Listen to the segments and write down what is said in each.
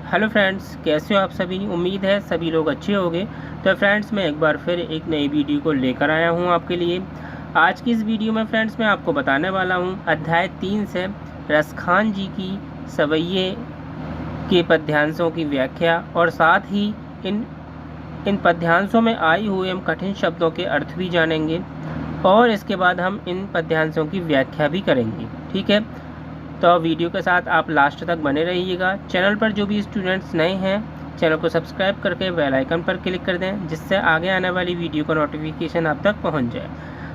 Hello friends, कैसे हो आप सभी। उम्मीद है सभी लोग अच्छे होंगे। तो फ्रेंड्स, मैं एक बार फिर एक नई वीडियो को लेकर आया हूं आपके लिए। आज की इस वीडियो में फ्रेंड्स मैं आपको बताने वाला हूं अध्याय 3 से रसखान जी की सवैये के पद्यांशों की व्याख्या और साथ ही इन पद्यांशों में आई हुए हम कठिन शब्दों के अर्थ भी जानेंगे और इसके बाद हम इन पद्यांशों की व्याख्या भी करेंगे। ठीक है, तो वीडियो के साथ आप लास्ट तक बने रहिएगा। चैनल पर जो भी स्टूडेंट्स नए हैं, चैनल को सब्सक्राइब करके बेल आइकन पर क्लिक कर दें, जिससे आगे आने वाली वीडियो का नोटिफिकेशन आप तक पहुंच जाए।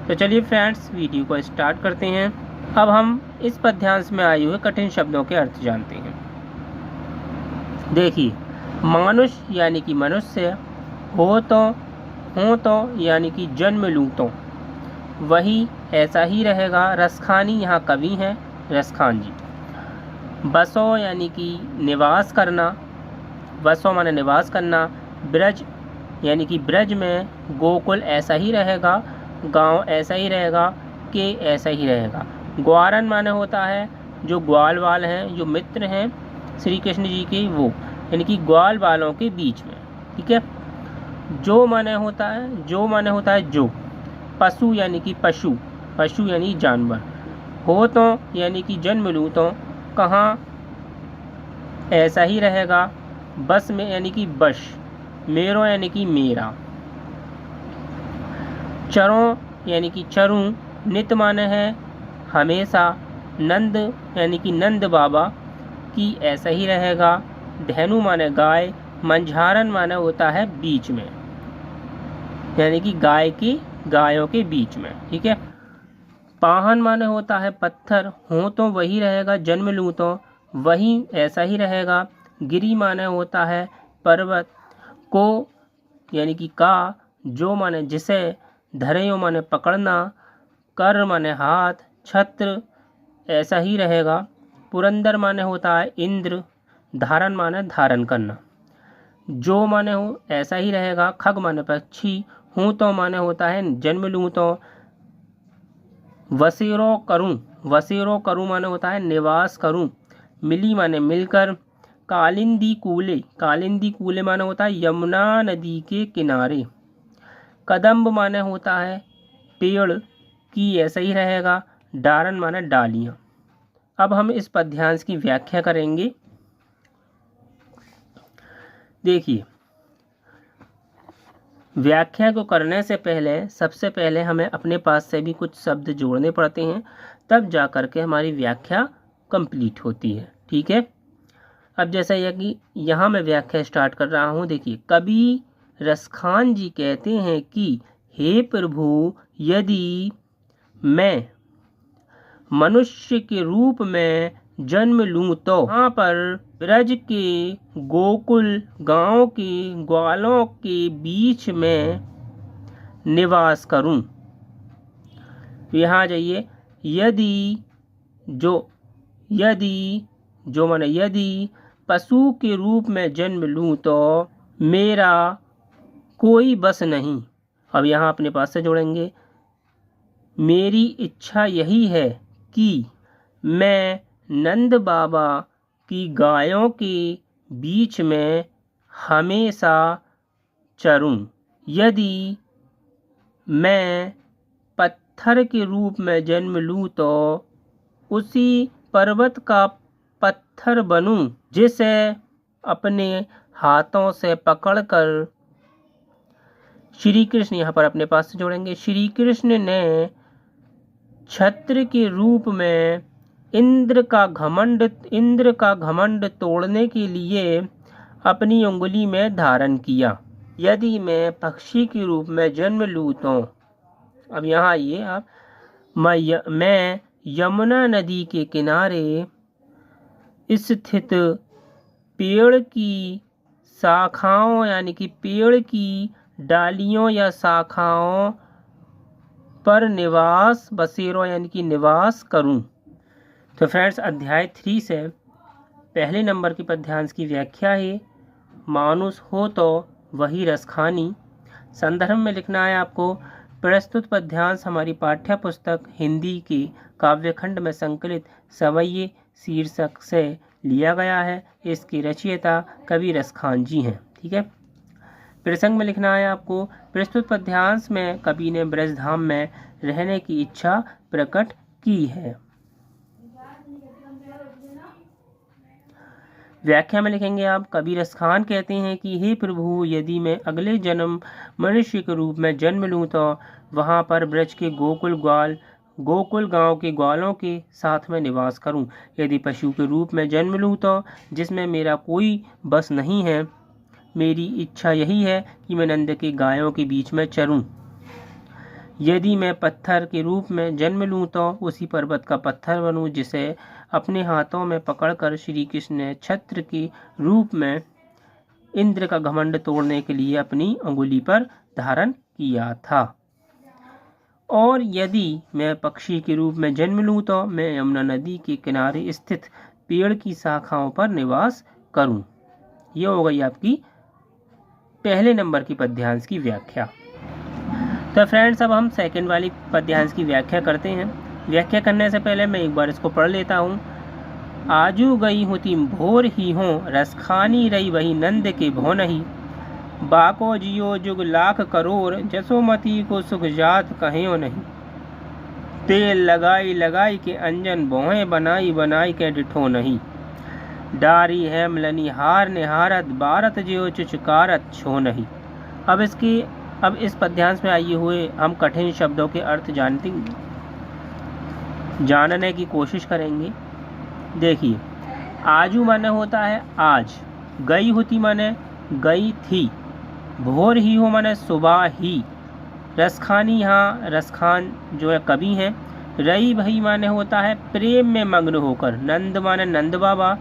तो चलिए फ्रेंड्स, वीडियो को स्टार्ट करते हैं। अब हम इस पद्यांश में आए हुए कठिन शब्दों के अर्थ जानते हैं। देखिए, मानुष यानी कि मनुष्य, हो तो यानी कि जन्म लूँ तो, वही ऐसा ही रहेगा। रसखानी यहाँ कवि हैं, रसखान जी। बसो यानी कि निवास करना, बसो माने निवास करना। ब्रज यानी कि ब्रज में, गोकुल ऐसा ही रहेगा, गांव ऐसा ही रहेगा, के ऐसा ही रहेगा। ग्वारन माने होता है जो ग्वाल वाल हैं, जो मित्र हैं श्री कृष्ण जी के, वो यानी कि ग्वाल वालों के बीच में। ठीक है। जो माने होता है जो। पशु यानी कि पशु, पशु यानी जानवर। हो तो यानी कि जन्म लूँ तो, कहाँ ऐसा ही रहेगा। बस में यानी कि बश। मेरो यानी कि मेरा। चरों यानी कि चरूं। नित माने है हमेशा। नंद यानी कि नंद बाबा की ऐसा ही रहेगा। धेनु माने गाय। मंझारन माने होता है बीच में, यानी कि गायों के बीच में। ठीक है। पाहन माने होता है पत्थर। हो तो वही रहेगा, जन्म लूँ तो वही ऐसा ही रहेगा। गिरी माने होता है पर्वत। को यानी कि का। जो माने जिसे। धरेयो माने पकड़ना। कर माने हाथ। छत्र ऐसा ही रहेगा। पुरंदर माने होता है इंद्र। धारण माने धारण करना। जो माने हो ऐसा ही रहेगा। खग माने पक्षी। हूँ तो माने होता है जन्म लूँ तो। वसेरो करूँ माने होता है निवास करूँ। मिली माने मिलकर। कालिंदी कूले माने होता है यमुना नदी के किनारे। कदम्ब माने होता है पेड़ की, ऐसा ही रहेगा। डारन माने डालियाँ। अब हम इस पद्यांश की व्याख्या करेंगे। देखिए, व्याख्या को करने से पहले सबसे पहले हमें अपने पास से भी कुछ शब्द जोड़ने पड़ते हैं, तब जा कर के हमारी व्याख्या कंप्लीट होती है। ठीक है। अब जैसा यह कि यहाँ मैं व्याख्या स्टार्ट कर रहा हूँ। देखिए, कवि रसखान जी कहते हैं कि हे प्रभु, यदि मैं मनुष्य के रूप में जन्म लूँ तो वहाँ पर ब्रज के गोकुल गांव के ग्वालों के बीच में निवास करूं। यहाँ जाइए, यदि माने यदि पशु के रूप में जन्म लूँ तो मेरा कोई बस नहीं। अब यहाँ अपने पास से जोड़ेंगे। मेरी इच्छा यही है कि मैं नंद बाबा की गायों के बीच में हमेशा चरूं। यदि मैं पत्थर के रूप में जन्म लूँ तो उसी पर्वत का पत्थर बनूं, जिसे अपने हाथों से पकड़कर श्री कृष्ण, यहाँ पर अपने पास से जोड़ेंगे, श्री कृष्ण ने छत्र के रूप में इंद्र का घमंड तोड़ने के लिए अपनी उंगली में धारण किया। यदि मैं पक्षी के रूप में जन्म लूँ तो, अब यहाँ आइए आप, मैं यमुना नदी के किनारे स्थित पेड़ की शाखाओं यानी कि पेड़ की डालियों या शाखाओं पर निवास, बसेरो यानी कि निवास करूं। तो फ्रेंड्स, अध्याय 3 से पहले नंबर की पद्यांश की व्याख्या है। मानुष हो तो वही रसखानी। संदर्भ में लिखना है आपको, प्रस्तुत पद्यांश हमारी पाठ्य पुस्तक हिंदी के काव्यखंड में संकलित सवैये शीर्षक से लिया गया है। इसके रचयिता कवि रसखान जी हैं। ठीक है। प्रसंग में लिखना है आपको, प्रस्तुत पद्यांश में कवि ने ब्रजधाम में रहने की इच्छा प्रकट की है। व्याख्या में लिखेंगे आप, कवि रसखान कहते हैं कि हे प्रभु, यदि मैं अगले जन्म मनुष्य के रूप में जन्म लूँ तो वहाँ पर ब्रज के गोकुल गांव के ग्वालों के साथ में निवास करूं। यदि पशु के रूप में जन्म लूं तो जिसमें मेरा कोई बस नहीं है, मेरी इच्छा यही है कि मैं नंद के गायों के बीच में चरूं। यदि मैं पत्थर के रूप में जन्म लूं तो उसी पर्वत का पत्थर बनूं, जिसे अपने हाथों में पकड़कर श्री कृष्ण ने छत्र के रूप में इंद्र का घमंड तोड़ने के लिए अपनी अंगुली पर धारण किया था। और यदि मैं पक्षी के रूप में जन्म लूं तो मैं यमुना नदी के किनारे स्थित पेड़ की शाखाओं पर निवास करूं। यह हो गई आपकी पहले नंबर की पद्यांश की व्याख्या। तो फ्रेंड्स, अब हम सेकंड वाली पद्यांश की व्याख्या करते हैं। व्याख्या करने से पहले मैं एक बार इसको पढ़ लेता हूँ। आजू गई होती भोर ही हो, रसखानी रही वही नंद के भो नहीं। बाको जियो जुग लाख करोड़, जसोमती को सुख जात कहियो नहीं। तेल लगाई लगाई के अंजन, बोहे बनाई बनाई के डिठो नहीं। डारी हेमलनी हार निहारत, बारत जियो चुचकारत छो नहीं। अब इस पद्यांश में आए हुए हम कठिन शब्दों के अर्थ जानने की कोशिश करेंगे। देखिए, आजू माने होता है आज, गई होती माने गई थी, भोर ही हो माने सुबह ही, रसखानी, यहाँ रसखान जो है कवि हैं। रई भई माने होता है प्रेम में मग्न होकर, नंद माने नंद बाबा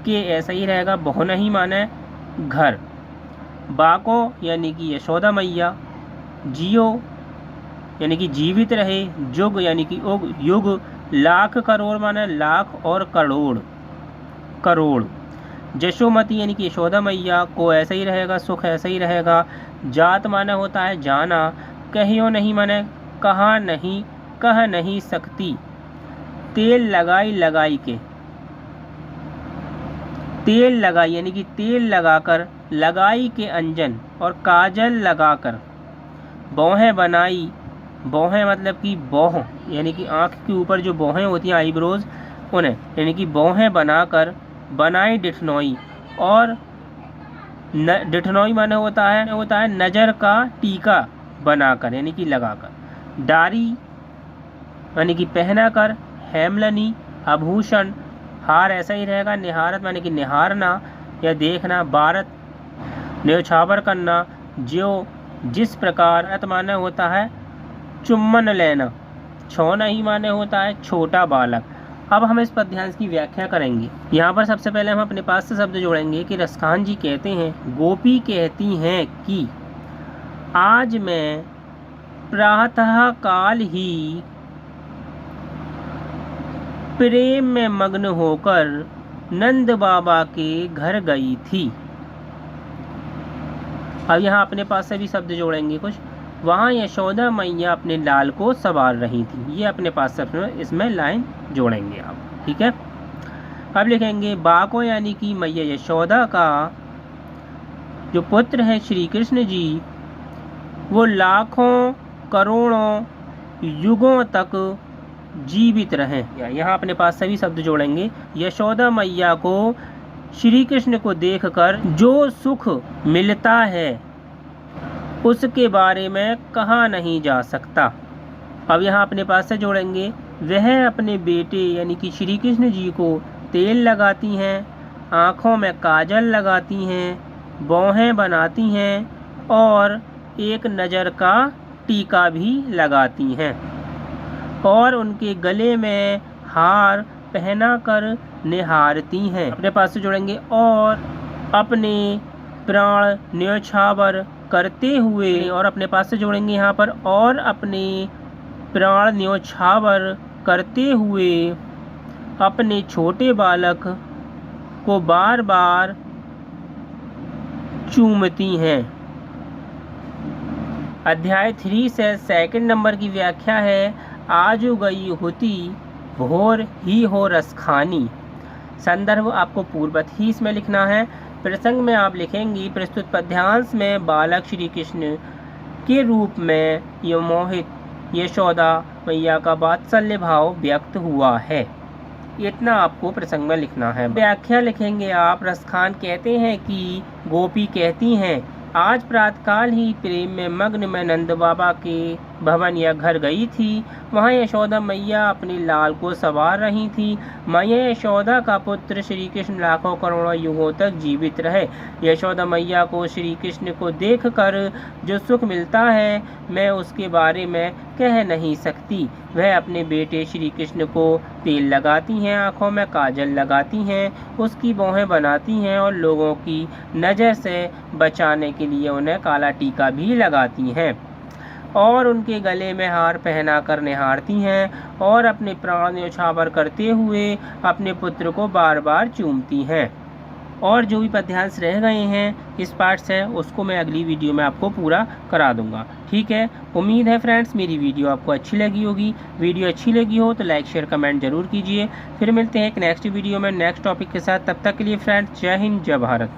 के ऐसा ही रहेगा, बहु नहीं माने घर, बाको यानी कि यशोदा मैया, जियो यानी कि जीवित रहे, जुग यानी कि युग, लाख करोड़ माने लाख और करोड़, जशोमती यानी कि यशोदा मैया को ऐसा ही रहेगा, सुख ऐसा ही रहेगा। जात माने होता है जाना, कहियो नहीं माने कह नहीं सकती। तेल लगाई लगाई के, तेल लगाई यानी कि तेल लगाकर, लगाई के अंजन और काजल लगाकर, बोहें बनाई, बोहें मतलब कि बोह यानी कि आँख के ऊपर जो बोहें होती हैं आईब्रोज, उन्हें यानी कि बोहें बनाकर, बनाई डिठनोई, और डिठनोई माने होता है नज़र का टीका बनाकर यानी कि लगाकर। डारी यानी कि पहना कर, हेमलनी आभूषण, हार ऐसा ही रहेगा, निहारत माने कि निहारना या देखना, बारत न्योछावर करना, ज्यो जिस प्रकार, रत माने होता है चुम्बन लेना, छो नहीं माने होता है छोटा बालक। अब हम इस पद्यांश की व्याख्या करेंगे। यहाँ पर सबसे पहले हम अपने पास से शब्द जोड़ेंगे कि रसखान जी कहते हैं, गोपी कहती हैं कि आज मैं प्रातः काल ही प्रेम में मग्न होकर नंद बाबा के घर गई थी। अब यहाँ अपने पास से भी शब्द जोड़ेंगे कुछ। वहाँ यशोदा मैया अपने लाल को सवार रही थी। ये अपने पास से इसमें लाइन जोड़ेंगे आप। ठीक है। अब लिखेंगे बाको यानी कि मैया यशोदा का जो पुत्र हैं श्री कृष्ण जी, वो लाखों करोड़ों युगों तक जीवित रहें। यहाँ अपने पास सभी शब्द जोड़ेंगे। यशोदा मैया को श्री कृष्ण को देखकर जो सुख मिलता है उसके बारे में कहा नहीं जा सकता। अब यहाँ अपने पास से जोड़ेंगे, वह अपने बेटे यानी कि श्री कृष्ण जी को तेल लगाती हैं, आँखों में काजल लगाती हैं, बोहें बनाती हैं और एक नज़र का टीका भी लगाती हैं और उनके गले में हार पहना कर निहारती हैं। अपने पास से जोड़ेंगे और अपने प्राण न्योछावर करते हुए, और अपने पास से जोड़ेंगे यहाँ पर, और अपने प्राण न्योछावर करते हुए अपने छोटे बालक को बार बार चूमती हैं। अध्याय 3 से सेकंड नंबर की व्याख्या है, आजू गई होती भोर ही हो रसखानी। संदर्भ आपको पूर्ववत ही इसमें लिखना है। प्रसंग में आप लिखेंगी प्रस्तुत पद्यांश में बालक श्री कृष्ण के रूप में ये मोहित यशोदा मैया का वात्सल्य भाव व्यक्त हुआ है। इतना आपको प्रसंग में लिखना है। व्याख्या लिखेंगे आप। रसखान कहते हैं कि गोपी कहती हैं, आज प्रातःकाल ही प्रेम में मग्न मैं नंद बाबा के भवन या घर गई थी। वहाँ यशोदा मैया अपने लाल को सवार रही थी। मैया यशोदा का पुत्र श्री कृष्ण लाखों करोड़ों युगों तक जीवित रहे। यशोदा मैया को श्री कृष्ण को देखकर जो सुख मिलता है मैं उसके बारे में कह नहीं सकती। वह अपने बेटे श्री कृष्ण को तेल लगाती हैं, आँखों में काजल लगाती हैं, उसकी भौहें बनाती हैं और लोगों की नज़र से बचाने के लिए उन्हें काला टीका भी लगाती हैं और उनके गले में हार पहना कर निहारती हैं और अपने प्राण न्यौछावर करते हुए अपने पुत्र को बार बार चूमती हैं। और जो भी पद्यांश रह गए हैं इस पार्ट से उसको मैं अगली वीडियो में आपको पूरा करा दूंगा। ठीक है, उम्मीद है फ्रेंड्स मेरी वीडियो आपको अच्छी लगी होगी। वीडियो अच्छी लगी हो तो लाइक शेयर कमेंट जरूर कीजिए। फिर मिलते हैं एक नेक्स्ट वीडियो में नेक्स्ट टॉपिक के साथ। तब तक के लिए फ्रेंड्स जय हिंद जय भारत।